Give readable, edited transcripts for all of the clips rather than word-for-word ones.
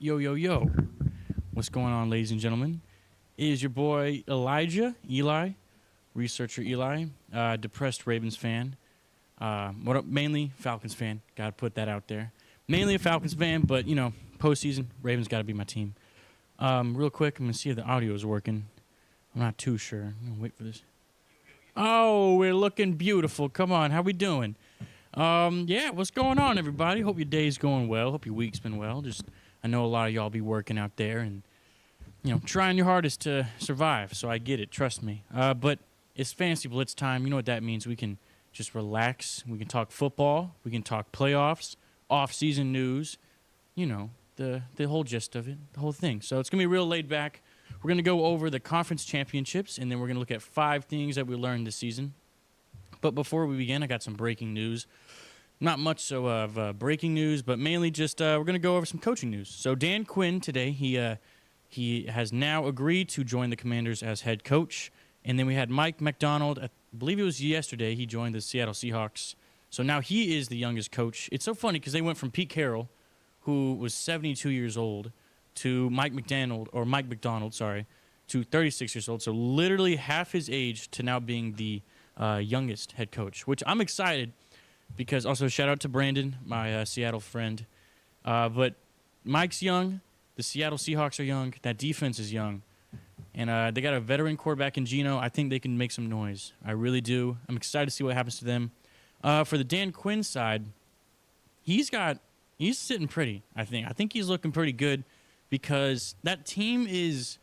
Yo, yo, yo. What's going on, ladies and gentlemen? It is your boy Eli, researcher Eli, depressed Ravens fan. What up? Mainly Falcons fan. Gotta put that out there. Mainly a Falcons fan, but, you know, postseason, Ravens gotta be my team. Real quick, I'm gonna see if the audio is working. I'm not too sure. I'm gonna wait for this. Oh, we're looking beautiful. Come on, how we doing? Yeah, what's going on, everybody? Hope your day's going well. Hope your week's been well. I know a lot of y'all be working out there and, you know, trying your hardest to survive. So I get it. Trust me. But it's Fantasy Blitz time. You know what that means. We can just relax. We can talk football. We can talk playoffs, off-season news. You know, the whole gist of it, the whole thing. So it's going to be real laid back. We're going to go over the conference championships, and then we're going to look at 5 things that we learned this season. But before we begin, I got some breaking news. Not much so of breaking news, but mainly just we're going to go over some coaching news. So Dan Quinn today, he has now agreed to join the Commanders as head coach. And then we had Mike McDonald. I believe it was yesterday he joined the Seattle Seahawks. So now he is the youngest coach. It's so funny because they went from Pete Carroll, who was 72 years old, to Mike McDonald, to 36 years old. So literally half his age to now being the youngest head coach, which I'm excited because also shout out to Brandon, my Seattle friend. But Mike's young. The Seattle Seahawks are young. That defense is young. And they got a veteran quarterback in Geno. I think they can make some noise. I really do. I'm excited to see what happens to them. For the Dan Quinn side, he's sitting pretty, I think. I think he's looking pretty good because that team is,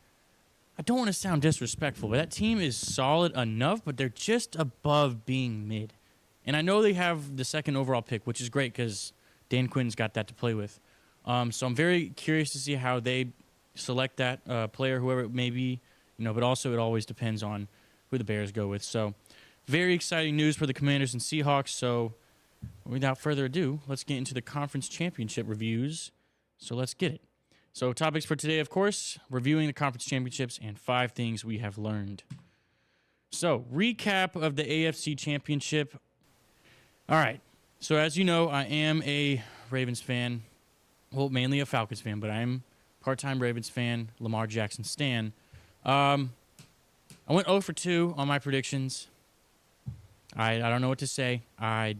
I don't want to sound disrespectful, but that team is solid enough, but they're just above being mid. And I know they have the second overall pick, which is great because Dan Quinn's got that to play with. So I'm very curious to see how they select that player, whoever it may be, you know, but also it always depends on who the Bears go with. So very exciting news for the Commanders and Seahawks. So without further ado, let's get into the conference championship reviews. So let's get it. So topics for today, of course, reviewing the conference championships and 5 things we have learned. So recap of the AFC Championship. All right. So as you know, I am a Ravens fan. Well, mainly a Falcons fan, but I'm part-time Ravens fan, Lamar Jackson stan. I went 0 for 2 on my predictions. I don't know what to say. I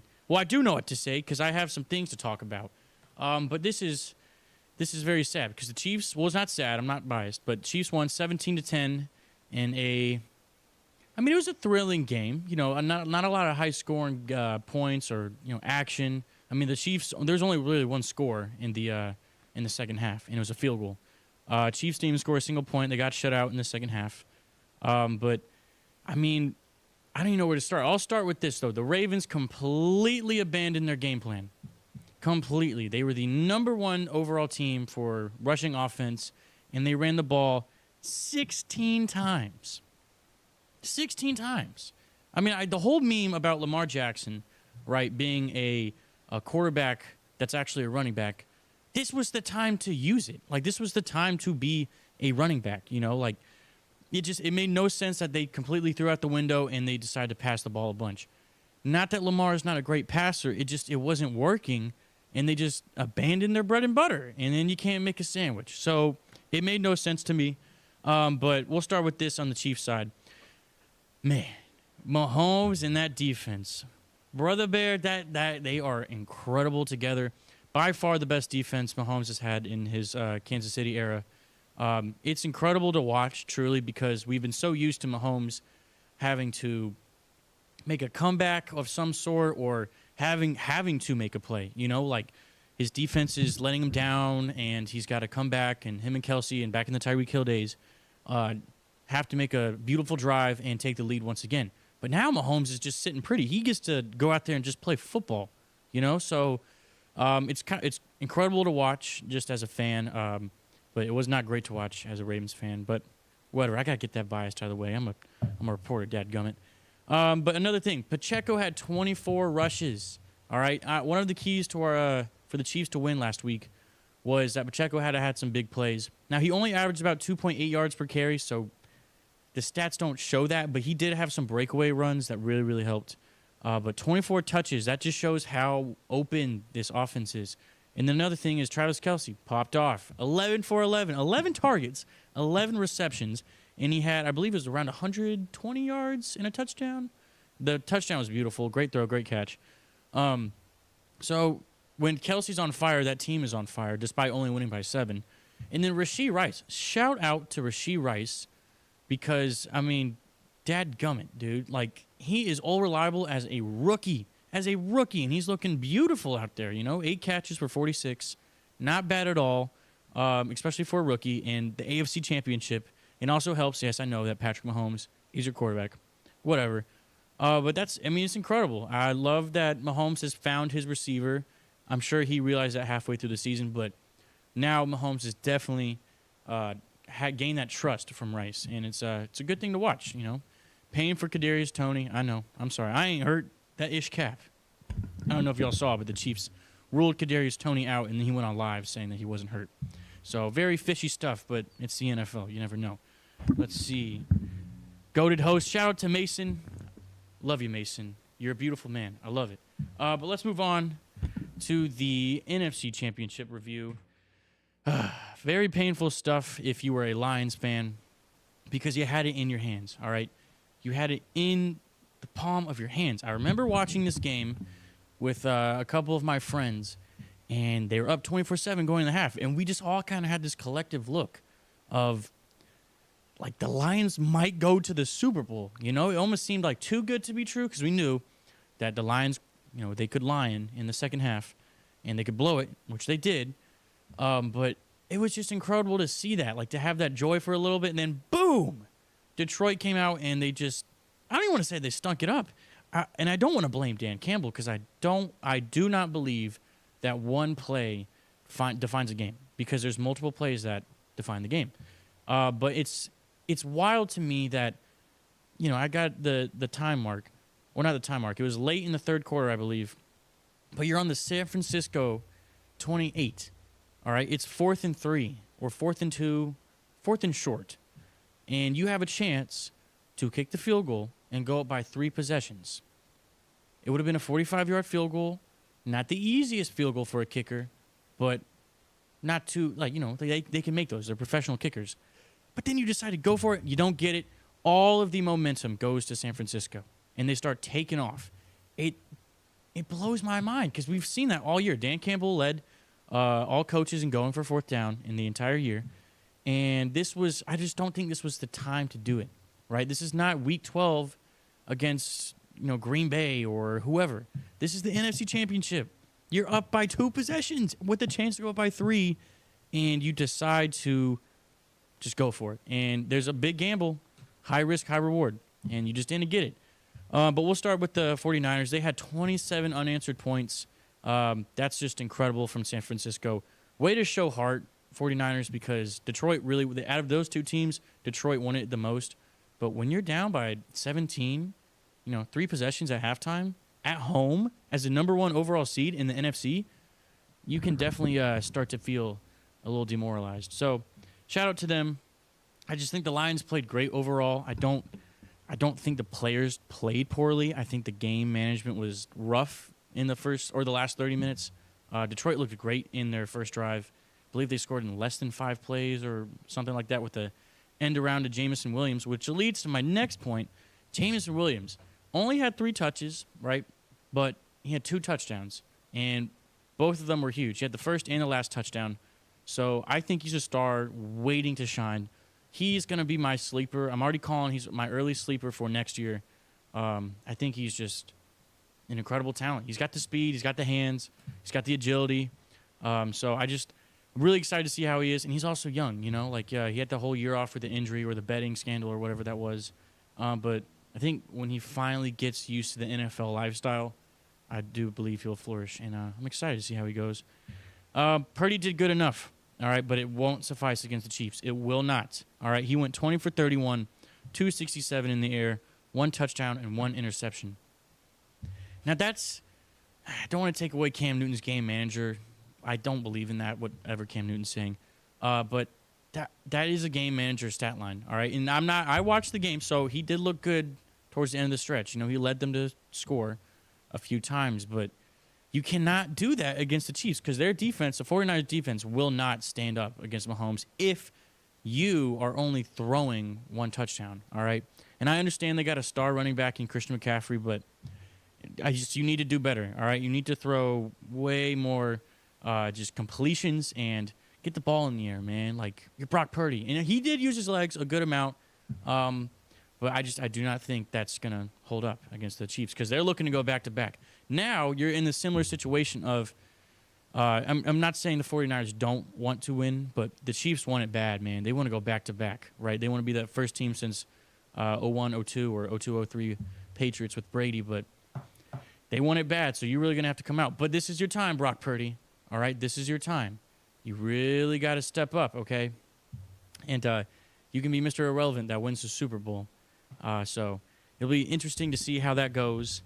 do know what to say because I have some things to talk about. But this is very sad because the Chiefs, well, it's not sad. I'm not biased, but Chiefs won 17-10 in it was a thrilling game. You know, not a lot of high-scoring points or, you know, action. I mean, the Chiefs, there's only really one score in the second half, and it was a field goal. Chiefs didn't even score a single point. They got shut out in the second half. But, I mean, I don't even know where to start. I'll start with this, though. The Ravens completely abandoned their game plan. Completely. They were the number 1 overall team for rushing offense, and they ran the ball 16 times. 16 times. I mean, the whole meme about Lamar Jackson, right, being a quarterback that's actually a running back, this was the time to use it. Like, this was the time to be a running back, you know? Like, it made no sense that they completely threw out the window and they decided to pass the ball a bunch. Not that Lamar is not a great passer. It wasn't working, and they just abandoned their bread and butter, and then you can't make a sandwich. So it made no sense to me. But we'll start with this on the Chiefs side. Man, Mahomes and that defense. Brother Bear, that they are incredible together. By far the best defense Mahomes has had in his Kansas City era. It's incredible to watch, truly, because we've been so used to Mahomes having to make a comeback of some sort or having to make a play. You know, like his defense is letting him down, and he's got to come back, and him and Kelsey, and back in the Tyreek Hill days, have to make a beautiful drive and take the lead once again. But now Mahomes is just sitting pretty. He gets to go out there and just play football, you know? So it's incredible to watch just as a fan, but it was not great to watch as a Ravens fan. But whatever, I got to get that bias out of the way. I'm a reporter, dadgummit. But another thing, Pacheco had 24 rushes, all right? One of the keys to for the Chiefs to win last week was that Pacheco had some big plays. Now, he only averaged about 2.8 yards per carry, so the stats don't show that, but he did have some breakaway runs that really, really helped. But 24 touches, that just shows how open this offense is. And then another thing is Travis Kelce popped off. 11 for 11. 11 targets, 11 receptions. And he had, I believe it was around 120 yards and a touchdown. The touchdown was beautiful. Great throw, great catch. So when Kelce's on fire, that team is on fire, despite only winning by 7. And then Rashee Rice. Shout out to Rashee Rice because, I mean, dadgummit, dude. Like, he is all reliable as a rookie. And he's looking beautiful out there, 8 catches for 46. Not bad at all, especially for a rookie. And the AFC Championship. It also helps, yes, I know that Patrick Mahomes is your quarterback. Whatever. But it's incredible. I love that Mahomes has found his receiver. I'm sure he realized that halfway through the season, but now Mahomes has definitely gained that trust from Rice, and it's a good thing to watch, Paying for Kadarius Toney, I know. I'm sorry. I ain't hurt that ish cap. I don't know if y'all saw, but the Chiefs ruled Kadarius Toney out, and then he went on live saying that he wasn't hurt. So very fishy stuff, but it's the NFL. You never know. Let's see. Goated host. Shout out to Mason. Love you, Mason. You're a beautiful man. I love it. But let's move on to the NFC Championship review. Very painful stuff if you were a Lions fan because you had it in your hands, all right? You had it in the palm of your hands. I remember watching this game with a couple of my friends, and they were up 24-7 going in the half, and we just all kind of had this collective look of, like, the Lions might go to the Super Bowl. It almost seemed like too good to be true because we knew that the Lions, they could lion in the second half and they could blow it, which they did. But it was just incredible to see that, like to have that joy for a little bit, and then boom, Detroit came out and they just, I don't even want to say they stunk it up. And I don't want to blame Dan Campbell because I do not believe that one play defines a game because there's multiple plays that define the game. But it's wild to me that, I got the time mark. Well, not the time mark. It was late in the third quarter, I believe. But you're on the San Francisco 28. All right? It's 4th and 3 or 4th and 2, 4th and short. And you have a chance to kick the field goal and go up by 3 possessions. It would have been a 45-yard field goal. Not the easiest field goal for a kicker, but not too, they can make those. They're professional kickers. But then you decide to go for it. You don't get it. All of the momentum goes to San Francisco, and they start taking off. It blows my mind because we've seen that all year. Dan Campbell led all coaches in going for 4th down in the entire year. And I just don't think this was the time to do it, right? This is not Week 12 against, Green Bay or whoever. This is the NFC Championship. You're up by 2 possessions with a chance to go up by 3, and you decide to just go for it. And there's a big gamble, high risk, high reward, and you just didn't get it. But we'll start with the 49ers. They had 27 unanswered points. That's just incredible from San Francisco. Way to show heart, 49ers, because Detroit really, out of those 2 teams, Detroit won it the most. But when you're down by 17, 3 possessions at halftime, at home, as the number 1 overall seed in the NFC, you can definitely start to feel a little demoralized. So, shout out to them. I just think the Lions played great overall. I don't think the players played poorly. I think the game management was rough in the first or the last 30 minutes. Detroit looked great in their first drive. I believe they scored in less than 5 plays or something like that with the end around to Jameson Williams, which leads to my next point. Jameson Williams only had 3 touches, right? But he had 2 touchdowns, and both of them were huge. He had the first and the last touchdown. So I think he's a star waiting to shine. He's going to be my sleeper. I'm already calling he's my early sleeper for next year. I think he's just an incredible talent. He's got the speed. He's got the hands. He's got the agility. So I'm really excited to see how he is. And he's also young, he had the whole year off with the injury or the betting scandal or whatever that was. But I think when he finally gets used to the NFL lifestyle, I do believe he'll flourish. And I'm excited to see how he goes. Purdy did good enough. All right, but it won't suffice against the Chiefs. It will not. All right, he went 20 for 31, 267 in the air, 1 touchdown, and 1 interception. Now I don't want to take away Cam Newton's game manager. I don't believe in that, whatever Cam Newton's saying. But that is a game manager stat line. All right, and I watched the game, so he did look good towards the end of the stretch. He led them to score a few times, but You cannot do that against the Chiefs because their defense, the 49ers defense, will not stand up against Mahomes if you are only throwing one touchdown, all right? And I understand they got a star running back in Christian McCaffrey, but you need to do better, all right? You need to throw way more just completions and get the ball in the air, man. Like, you're Brock Purdy. And he did use his legs a good amount, but I do not think that's going to hold up against the Chiefs because they're looking to go back-to-back. Now you're in the similar situation of I'm not saying the 49ers don't want to win, but the Chiefs want it bad, man. They want to go back-to-back, right? They want to be that first team since 01-02 or 02-03 Patriots with Brady, but they want it bad, so you're really going to have to come out. But this is your time, Brock Purdy, all right? This is your time. You really got to step up, okay? And you can be Mr. Irrelevant that wins the Super Bowl. So it'll be interesting to see how that goes.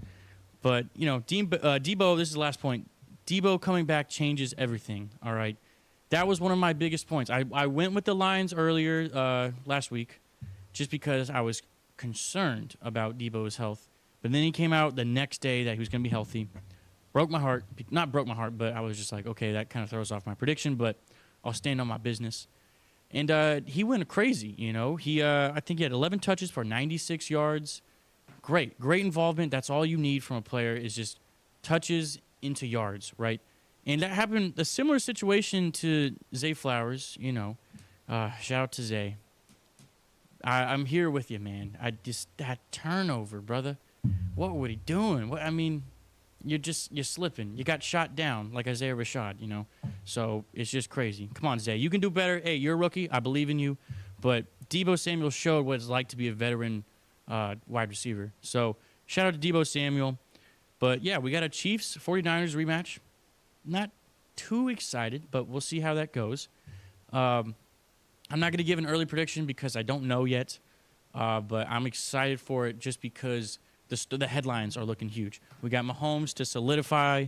But, you know, DEEBO, this is the last point. DEEBO coming back changes everything, all right? That was one of my biggest points. I went with the Lions earlier last week just because I was concerned about DEEBO's health. But then he came out the next day that he was going to be healthy. Broke my heart. Not broke my heart, but I was just like, okay, that kind of throws off my prediction, but I'll stand on my business. And he went crazy, you know. I think he had 11 touches for 96 yards. Great involvement. That's all you need from a player is just touches into yards, right? And that happened, a similar situation to Zay Flowers, you know. Shout out to Zay. I'm here with you, man. That turnover, brother. What were he doing? I mean, you're slipping. You got shot down like Isaiah Rashad, you know. So it's just crazy. Come on, Zay. You can do better. Hey, you're a rookie. I believe in you. But DEEBO Samuel showed what it's like to be a veteran wide receiver. So shout out to DEEBO Samuel. But, yeah, we got a Chiefs-49ers rematch. Not too excited, but we'll see how that goes. I'm not going to give an early prediction because I don't know yet. But I'm excited for it just because the headlines are looking huge. We got Mahomes to solidify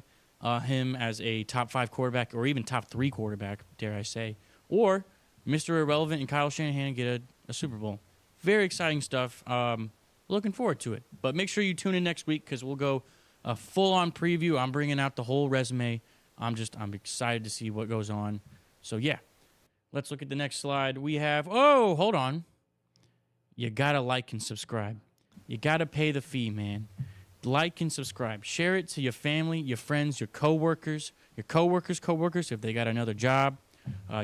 him as a top 5 quarterback or even top 3 quarterback, dare I say. Or Mr. Irrelevant and Kyle Shanahan get a Super Bowl. Very exciting stuff. Looking forward to it. But make sure you tune in next week because we'll go a full-on preview. I'm bringing out the whole resume. I'm excited to see what goes on. So, yeah. Let's look at the next slide. We have, hold on. You got to like and subscribe. You got to pay the fee, man. Like and subscribe. Share it to your family, your friends, your coworkers, if they got another job,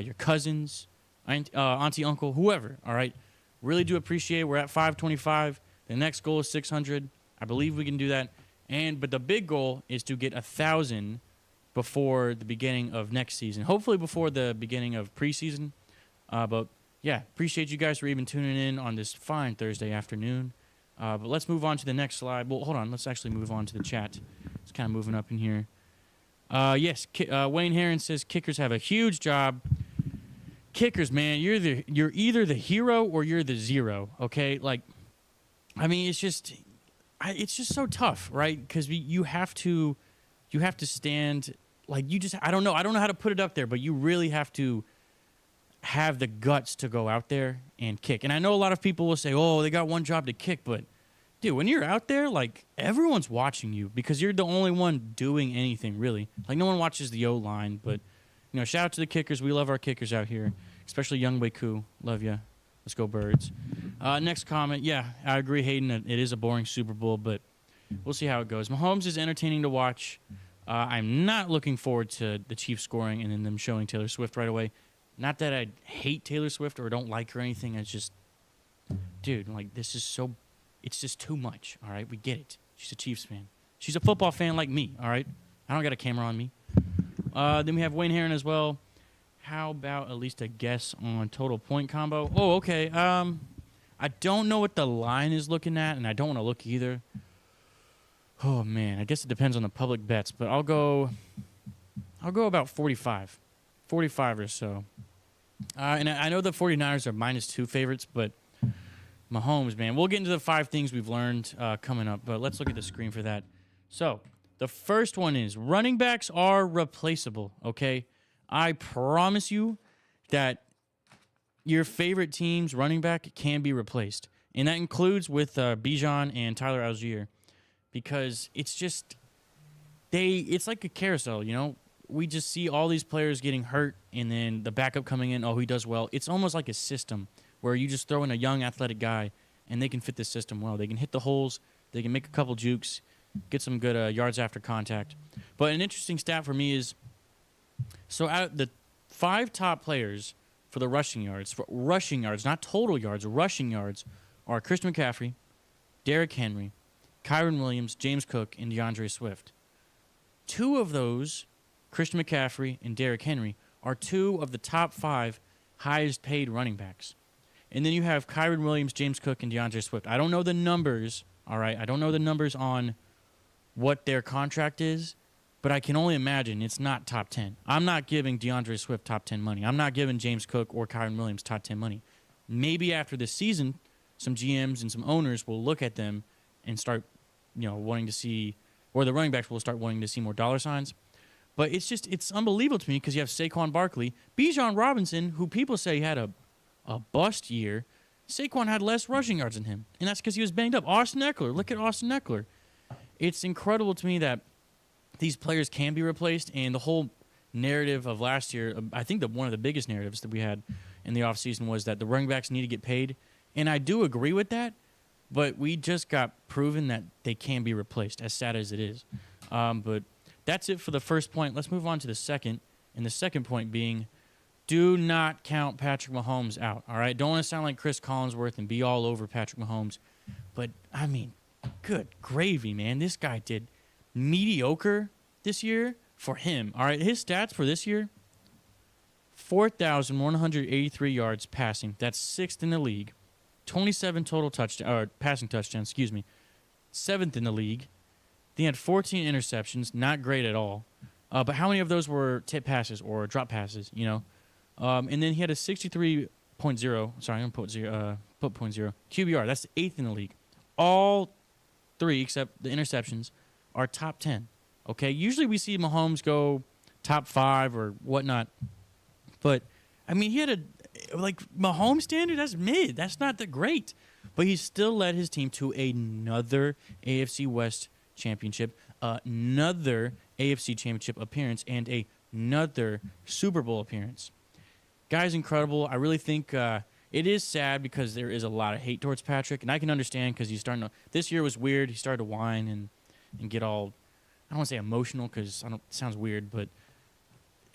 your cousins, auntie, uncle, whoever, all right? Really do appreciate it. We're at 525. The next goal is 600. I believe we can do that. But the big goal is to get 1,000 before the beginning of next season. Hopefully before the beginning of preseason. But, yeah, appreciate you guys for even tuning in on this fine Thursday afternoon. But let's move on to the next slide. Well, hold on. Let's actually move on to the chat. It's kind of moving up in here. Yes, Wayne Heron says kickers have a huge job. Kickers, man, you're either the hero or you're the zero, okay? Like, I mean, it's just so tough, right? Because you have to stand, like, I don't know how to put it up there, but you really have to have the guts to go out there and kick. And I know a lot of people will say, they got one job to kick, but dude, when you're out there, like, everyone's watching you because you're the only one doing anything, really. Like, no one watches the O-line, but, you know, shout out to the kickers. We love our kickers out here, especially Young Ku. Love ya. Let's go, Birds. Next comment. Yeah, I agree, Hayden. It is a boring Super Bowl, but we'll see how it goes. Mahomes is entertaining to watch. I'm not looking forward to the Chiefs scoring and then them showing Taylor Swift right away. Not that I hate Taylor Swift or don't like her or anything. It's just, dude, like, it's just too much, all right? We get it. She's a Chiefs fan. She's a football fan like me, all right? I don't got a camera on me. Then we have Wayne Heron as well. How about at least a guess on total point combo? Oh, okay. I don't know what the line is looking at, and I don't want to look either. Oh, man. I guess it depends on the public bets, but I'll go about 45. 45 or so. And I know the 49ers are -2 favorites, but Mahomes, man. We'll get into the 5 things we've learned coming up, but let's look at the screen for that. So the first one is running backs are replaceable, okay? I promise you that your favorite team's running back can be replaced, and that includes with Bijan and Tyler Algier because it's just it's like a carousel, you know? We just see all these players getting hurt and then the backup coming in, oh, he does well. It's almost like a system where you just throw in a young athletic guy and they can fit the system well. They can hit the holes, they can make a couple jukes, get some good yards after contact. But an interesting stat for me is, so out of the 5 top players for the rushing yards, not total yards, rushing yards, are Christian McCaffrey, Derrick Henry, Kyron Williams, James Cook, and DeAndre Swift. 2 of those, Christian McCaffrey and Derrick Henry, are 2 of the top 5 highest paid running backs. And then you have Kyron Williams, James Cook, and DeAndre Swift. I don't know the numbers, all right? I don't know the numbers on what their contract is, but I can only imagine it's not top 10. I'm not giving DeAndre Swift top 10 money. I'm not giving James Cook or Kyron Williams top 10 money. Maybe after this season, some GMs and some owners will look at them and start, wanting to see, or the running backs will start wanting to see more dollar signs. But it's unbelievable to me because you have Saquon Barkley, Bijan Robinson, who people say had a bust year. Saquon had less rushing yards than him, and that's because he was banged up. Austin Eckler, look at Austin Eckler. It's incredible to me that these players can be replaced, and the whole narrative of last year, I think that one of the biggest narratives that we had in the offseason was that the running backs need to get paid, and I do agree with that, but we just got proven that they can be replaced, as sad as it is. But that's it for the first point. Let's move on to the second, and the second point being, do not count Patrick Mahomes out, all right? Don't want to sound like Chris Collinsworth and be all over Patrick Mahomes, but, I mean, good gravy, man. This guy did mediocre this year for him, all right? His stats for this year, 4,183 yards passing. That's 6th in the league. 27 total passing touchdowns, 7th in the league. They had 14 interceptions, not great at all. But how many of those were tip passes or drop passes, And then he had a 63.0, sorry, I'm going to put 0.0, QBR. That's the 8th in the league. All 3, except the interceptions, are top 10. Okay? Usually we see Mahomes go top 5 or whatnot. But, I mean, he had Mahomes standard, that's mid. That's not that great. But he still led his team to another AFC West championship, another AFC Championship appearance, and another Super Bowl appearance. Guy's incredible. I really think it is sad because there is a lot of hate towards Patrick, and I can understand because he's starting to. This year was weird. He started to whine and get all, I don't want to say emotional because it sounds weird, but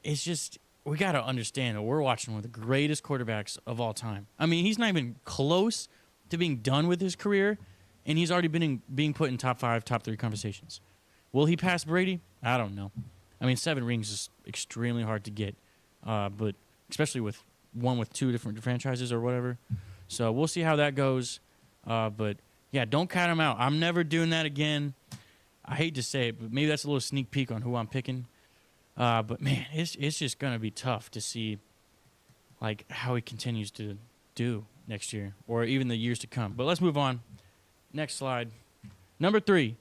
it's just, we got to understand that we're watching one of the greatest quarterbacks of all time. I mean, he's not even close to being done with his career, and he's already being put in top 5, top 3 conversations. Will he pass Brady? I don't know. I mean, 7 rings is extremely hard to get, but especially with 2 different franchises or whatever. So we'll see how that goes. But, yeah, don't count him out. I'm never doing that again. I hate to say it, but maybe that's a little sneak peek on who I'm picking. But, man, it's just going to be tough to see, how he continues to do next year or even the years to come. But let's move on. Next slide. Number 3.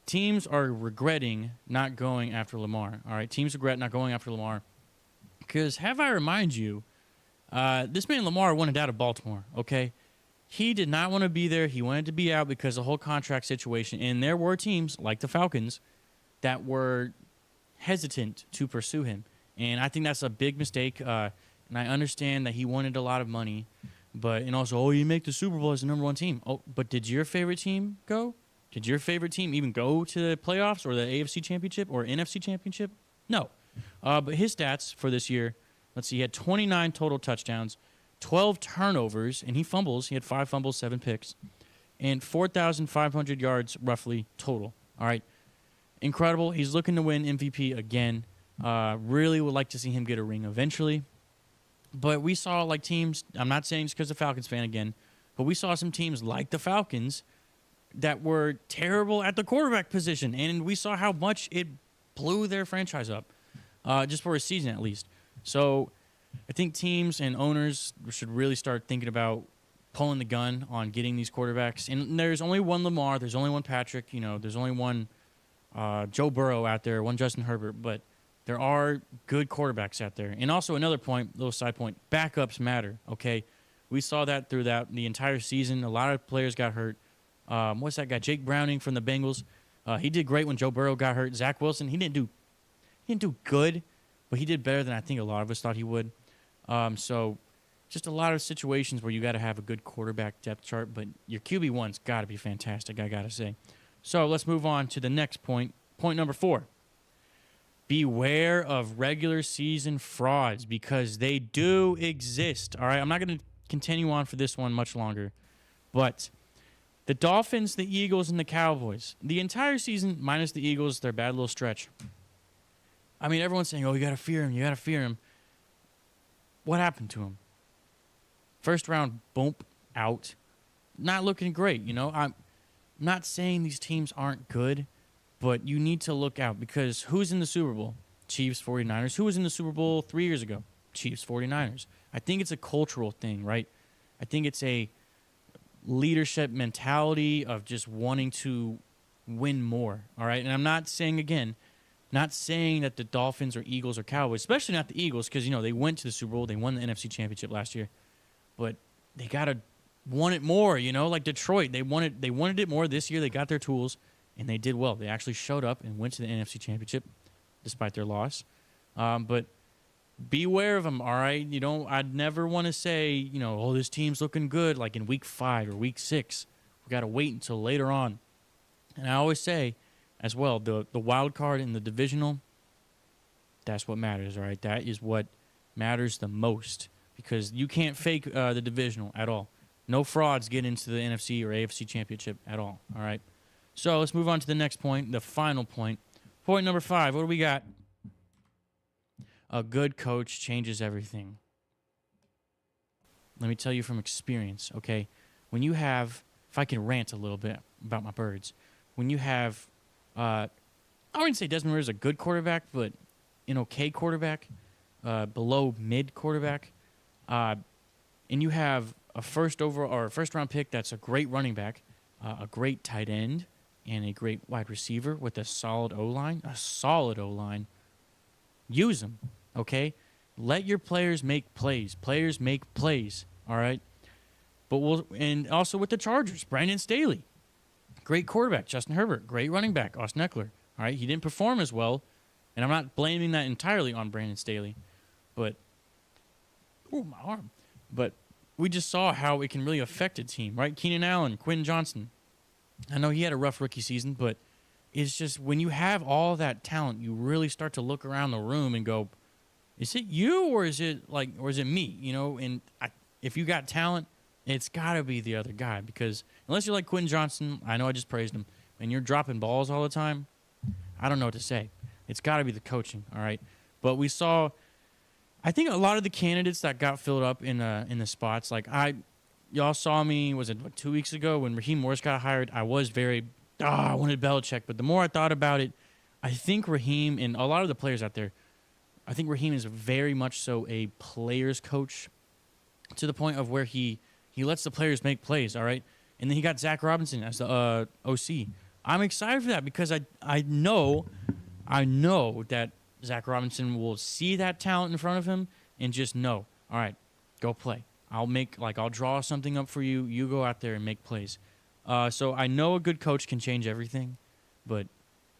Teams are regretting not going after Lamar. All right, teams regret not going after Lamar. Because have I remind you, this man Lamar wanted out of Baltimore, okay? He did not want to be there. He wanted to be out because of the whole contract situation. And there were teams, like the Falcons, that were hesitant to pursue him. And I think that's a big mistake. And I understand that he wanted a lot of money. And also, you make the Super Bowl as the number 1 team. Oh, but did your favorite team go? Did your favorite team even go to the playoffs or the AFC Championship or NFC Championship? No. But his stats for this year, let's see, he had 29 total touchdowns, 12 turnovers, and he fumbles. He had 5 fumbles, 7 picks, and 4,500 yards roughly total. All right. Incredible. He's looking to win MVP again. Really would like to see him get a ring eventually. But we saw teams, I'm not saying just because I'm a Falcons fan again, but we saw some teams like the Falcons that were terrible at the quarterback position, and we saw how much it blew their franchise up, just for a season at least. So I think teams and owners should really start thinking about pulling the gun on getting these quarterbacks. And there's only one Lamar, there's only one Patrick, there's only one Joe Burrow out there, one Justin Herbert, but there are good quarterbacks out there. And also another point, little side point, backups matter, okay? We saw that throughout the entire season. A lot of players got hurt. What's that guy, Jake Browning from the Bengals? He did great when Joe Burrow got hurt. Zach Wilson, he didn't do good, but he did better than I think a lot of us thought he would. So just a lot of situations where you got to have a good quarterback depth chart, but your QB1's got to be fantastic, I got to say. So let's move on to the next point. Point number 4. Beware of regular season frauds because they do exist. All right, I'm not going to continue on for this one much longer, but the Dolphins, the Eagles, and the Cowboys, the entire season, minus the Eagles, their bad little stretch. I mean, everyone's saying, oh, you got to fear him, you got to fear him. What happened to him? First round, boom, out. Not looking great, you know. I'm not saying these teams aren't good, but you need to look out because who's in the Super Bowl? Chiefs, 49ers. Who was in the Super Bowl 3 years ago? Chiefs, 49ers. I think it's a cultural thing, right? I think it's a leadership mentality of just wanting to win more, all right? And I'm not saying, again, not saying that the Dolphins or Eagles or Cowboys, especially not the Eagles because, you know, they went to the Super Bowl. They won the NFC Championship last year. But they got to want it more, you know, like Detroit. They wanted it more this year. They got their tools, and they did well. They actually showed up and went to the NFC Championship despite their loss. But beware of them, all right? You know, I'd never want to say, you know, oh, this team's looking good like in week 5 or week 6. We got to wait until later on. And I always say as well, the wild card in the divisional, that's what matters, all right? That is what matters the most because you can't fake the divisional at all. No frauds get into the NFC or AFC Championship at all right? So let's move on to the next point, the final point. Point number 5, what do we got? A good coach changes everything. Let me tell you from experience, okay? When you have, if I can rant a little bit about my Birds, when you have, I wouldn't say Desmond Ridder is a good quarterback, but an okay quarterback, below mid quarterback, and you have a first round pick that's a great running back, a great tight end, and a great wide receiver with a solid O-line, use them, okay? Let your players make plays. Players make plays, all right? And also with the Chargers, Brandon Staley, great quarterback. Justin Herbert, great running back. Austin Eckler, all right? He didn't perform as well, and I'm not blaming that entirely on Brandon Staley, but my arm. But we just saw how it can really affect a team, right? Keenan Allen, Quinn Johnson. I know he had a rough rookie season, but it's just when you have all that talent, you really start to look around the room and go, is it you or is it me? You know, and if you got talent, it's got to be the other guy because unless you're like Quinn Johnson, I know I just praised him, and you're dropping balls all the time, I don't know what to say. It's got to be the coaching, all right? But we saw, I think a lot of the candidates that got filled up in the spots, like y'all saw me, was it 2 weeks ago when Raheem Morris got hired? I was I wanted Belichick. But the more I thought about it, I think Raheem and a lot of the players out there, I think Raheem is very much so a player's coach to the point of where he lets the players make plays, all right? And then he got Zach Robinson as the OC. I'm excited for that because I know that Zach Robinson will see that talent in front of him and just know, all right, go play. I'll draw something up for you. You go out there and make plays. So I know a good coach can change everything, but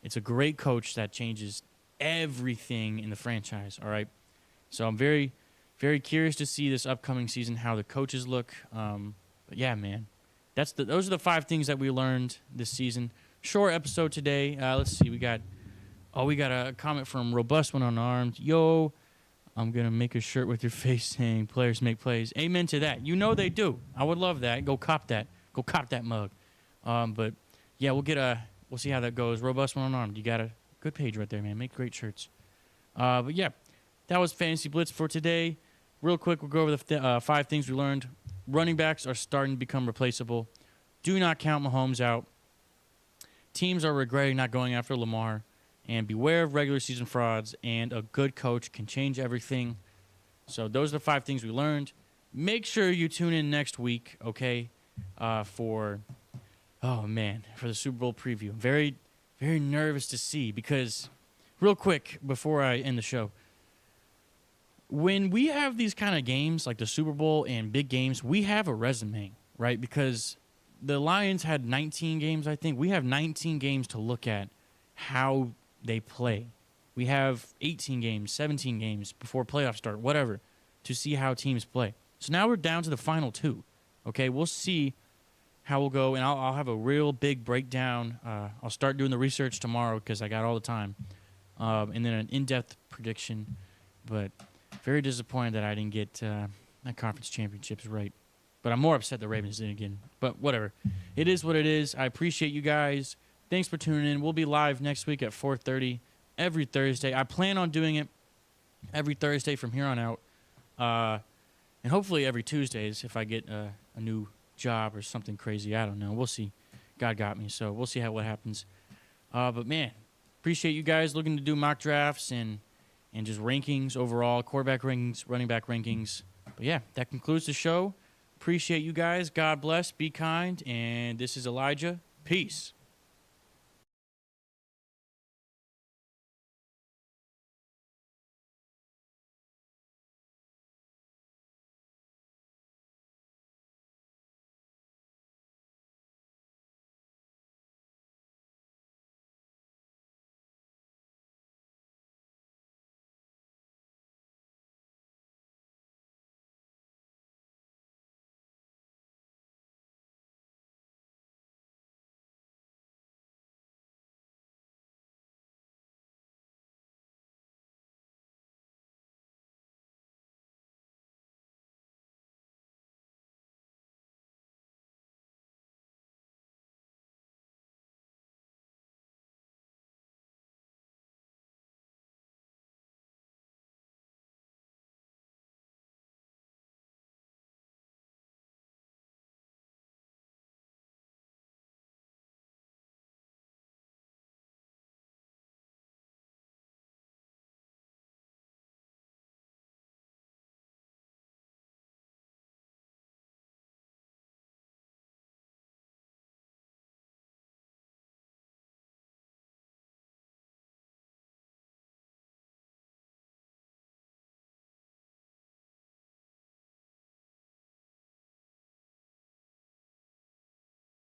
it's a great coach that changes everything in the franchise, all right? So I'm very, very curious to see this upcoming season, how the coaches look. But yeah, man, those are the 5 things that we learned this season. Short episode today. Let's see. We got a comment from Robust One Unarmed. Yo, I'm going to make a shirt with your face saying players make plays. Amen to that. You know they do. I would love that. Go cop that. Go cop that mug. But, yeah, we'll see how that goes. Robust One Unarmed. You got a good page right there, man. Make great shirts. But, yeah, that was Fantasy Blitz for today. Real quick, we'll go over the 5 things we learned. Running backs are starting to become replaceable. Do not count Mahomes out. Teams are regretting not going after Lamar. And beware of regular season frauds, and a good coach can change everything. So those are the 5 things we learned. Make sure you tune in next week, okay, for the Super Bowl preview. Very, very nervous to see because, real quick, before I end the show, when we have these kind of games, like the Super Bowl and big games, we have a resume, right? Because the Lions had 19 games, I think. We have 19 games to look at how they play. We have 18 games, 17 games before playoffs start, whatever, to see how teams play. So now we're down to the final 2. Okay, we'll see how we'll go, and I'll have a real big breakdown. I'll start doing the research tomorrow because I got all the time, and then an in-depth prediction. But very disappointed that I didn't get that conference championships right. But I'm more upset the Ravens didn't again. But whatever. It is what it is. I appreciate you guys. Thanks for tuning in. We'll be live next week at 4:30 every Thursday. I plan on doing it every Thursday from here on out. And hopefully every Tuesdays if I get a new job or something crazy. I don't know. We'll see. God got me, so we'll see what happens. But, man, appreciate you guys looking to do mock drafts and just rankings overall, quarterback rankings, running back rankings. But, yeah, that concludes the show. Appreciate you guys. God bless. Be kind. And this is Elijah. Peace.